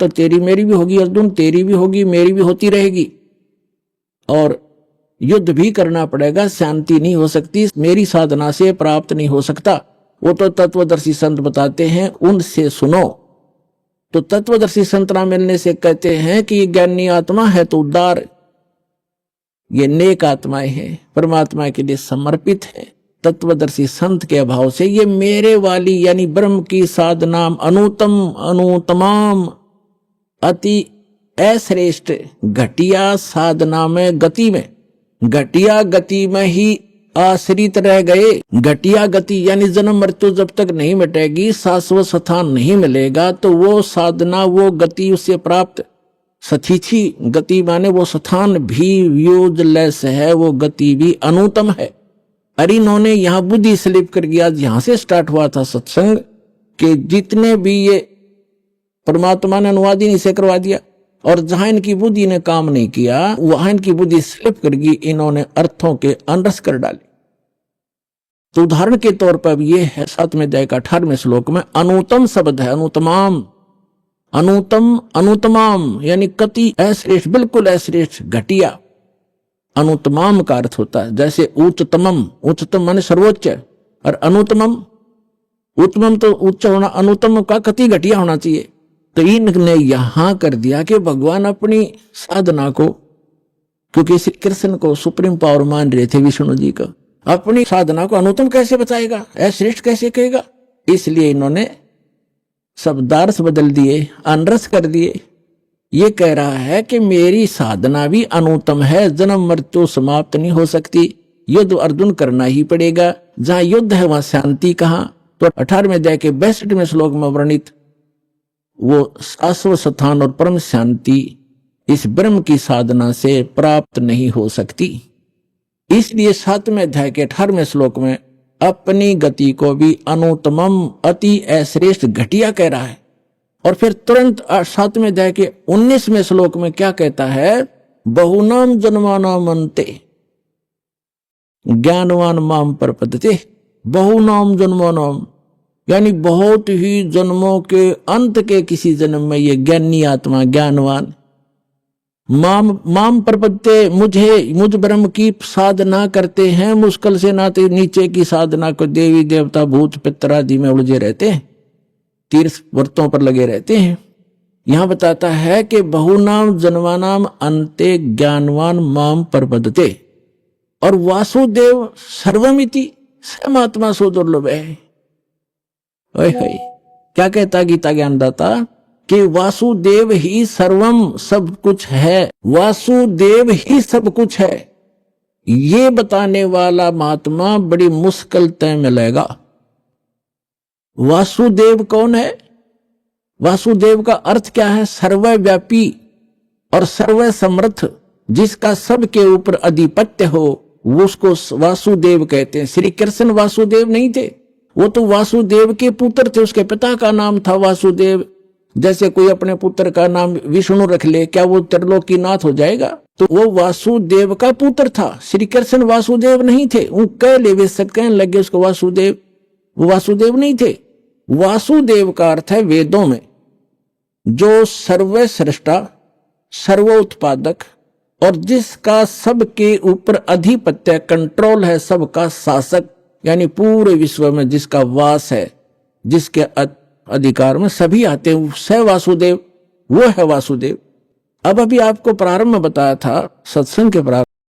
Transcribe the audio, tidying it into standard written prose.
तो तेरी मेरी भी होगी अर्जुन, तेरी भी होगी मेरी भी होती रहेगी, और युद्ध भी करना पड़ेगा, शांति नहीं हो सकती, मेरी साधना से प्राप्त नहीं हो सकता। वो तो तत्वदर्शी संत बताते हैं, उनसे सुनो। तो तत्वदर्शी संत ना मिलने से कहते हैं कि ये ज्ञानी आत्मा है तो उदार, ये नेक आत्माएं हैं, परमात्मा के लिए समर्पित है। तत्वदर्शी संत के अभाव से ये मेरे वाली यानी ब्रह्म की साधना अनुतम अनुतमाम अति अश्रेष्ठ घटिया साधना में गति में, घटिया गति में ही आश्रित रह गए। घटिया गति यानी जन्म मृत्यु जब तक नहीं मिटेगी, शाश्वत स्थान नहीं मिलेगा, तो वो साधना वो गति उससे प्राप्त सथीची गति माने वो स्थान भी यूजलेस है, वो गति भी अनुतम है। अरे इन्होंने यहाँ बुद्धि स्लिप कर गया। यहां से स्टार्ट हुआ था सत्संग कि जितने भी ये परमात्मा ने अनुवाद ही इसे करवा दिया, और जहां इनकी बुद्धि ने काम नहीं किया वहां इनकी बुद्धि स्लिप कर गई, इन्होंने अर्थों के अनरस कर डाले। तो उदाहरण के तौर पर ये है 7वें अध्याय का 18वें श्लोक में अनुतम शब्द है, अनुतमाम, अनुतम अनुतमाम यानी कति अश्रेष्ठ, बिल्कुल अश्रेष्ठ, घटिया। अनुतमाम का अर्थ होता है जैसे उच्चतमम, उच्चतम माने सर्वोच्च, और अनुतमम, उत्तमम तो उच्च होना, अनुतम का कति घटिया होना चाहिए। तो इनने यहां कर दिया कि भगवान अपनी साधना को, क्योंकि श्री कृष्ण को सुप्रीम पावर मान रहे थे विष्णु जी को, अपनी साधना को अनुतम कैसे बताएगा, अश्रेष्ठ कैसे कहेगा, इसलिए इन्होंने शब्दार्थ बदल दिए, अनरस कर दिए। ये कह रहा है कि मेरी साधना भी अनुतम है, जन्म मृत्यु समाप्त नहीं हो सकती, युद्ध अर्जुन करना ही पड़ेगा। जहां युद्ध है वहां शांति कहां? तो 18वें अध्याय के 62वें श्लोक में वर्णित वो शाश्वत स्थान और परम शांति इस ब्रह्म की साधना से प्राप्त नहीं हो सकती। इसलिए 7वें अध्याय के 18वें श्लोक में अपनी गति को भी अनुतमम अति अश्रेष्ठ घटिया कह रहा है। और फिर तुरंत 7वें अध्याय के 19वें श्लोक में क्या कहता है? बहुनाम जन्मानाम अन्ते ज्ञानवान माम प्रपद्यते। बहुनाम जन्मानाम यानी बहुत ही जन्मों के अंत के किसी जन्म में ये ज्ञानी आत्मा ज्ञानवान माम प्रपद्यते, मुझ ब्रह्म की साधना करते हैं, मुश्किल से नाते नीचे की साधना को देवी देवता भूत पितर आदि में उलझे रहते हैं, तीर्थ व्रतों पर लगे रहते हैं। यहां बताता है कि बहुनाम जन्मानाम अन्ते ज्ञानवान माम प्रपद्यते, और वासुदेव सर्वमिति समात्मा सो दुर्लभ है। क्या कहता गीता ज्ञानदाता कि वासुदेव ही सर्वम, सब कुछ है, वासुदेव ही सब कुछ है, ये बताने वाला महात्मा बड़ी मुश्किल तय मिलेगा। वासुदेव कौन है? वासुदेव का अर्थ क्या है? सर्वव्यापी और सर्व समर्थ, जिसका सबके ऊपर अधिपत्य हो, वो उसको वासुदेव कहते हैं। श्री कृष्ण वासुदेव नहीं थे, वो तो वासुदेव के पुत्र थे, उसके पिता का नाम था वासुदेव। जैसे कोई अपने पुत्र का नाम विष्णु रख ले, क्या वो त्रिलोकीनाथ हो जाएगा? तो वो वासुदेव का पुत्र था। श्री कृष्ण वासुदेव नहीं थे, वो कह ले वे सब कहने लगे उसको वासुदेव, वो वासुदेव नहीं थे। वासुदेव का अर्थ है वेदों में जो सर्वश्रेष्ठा, सर्व उत्पादक और जिसका सबके ऊपर अधिपत्य, कंट्रोल है, सबका शासक, यानी पूरे विश्व में जिसका वास है, जिसके अधिकार में सभी आते हैं, स वासुदेव, वो है वासुदेव। अब अभी आपको प्रारंभ में बताया था सत्संग के प्रारंभ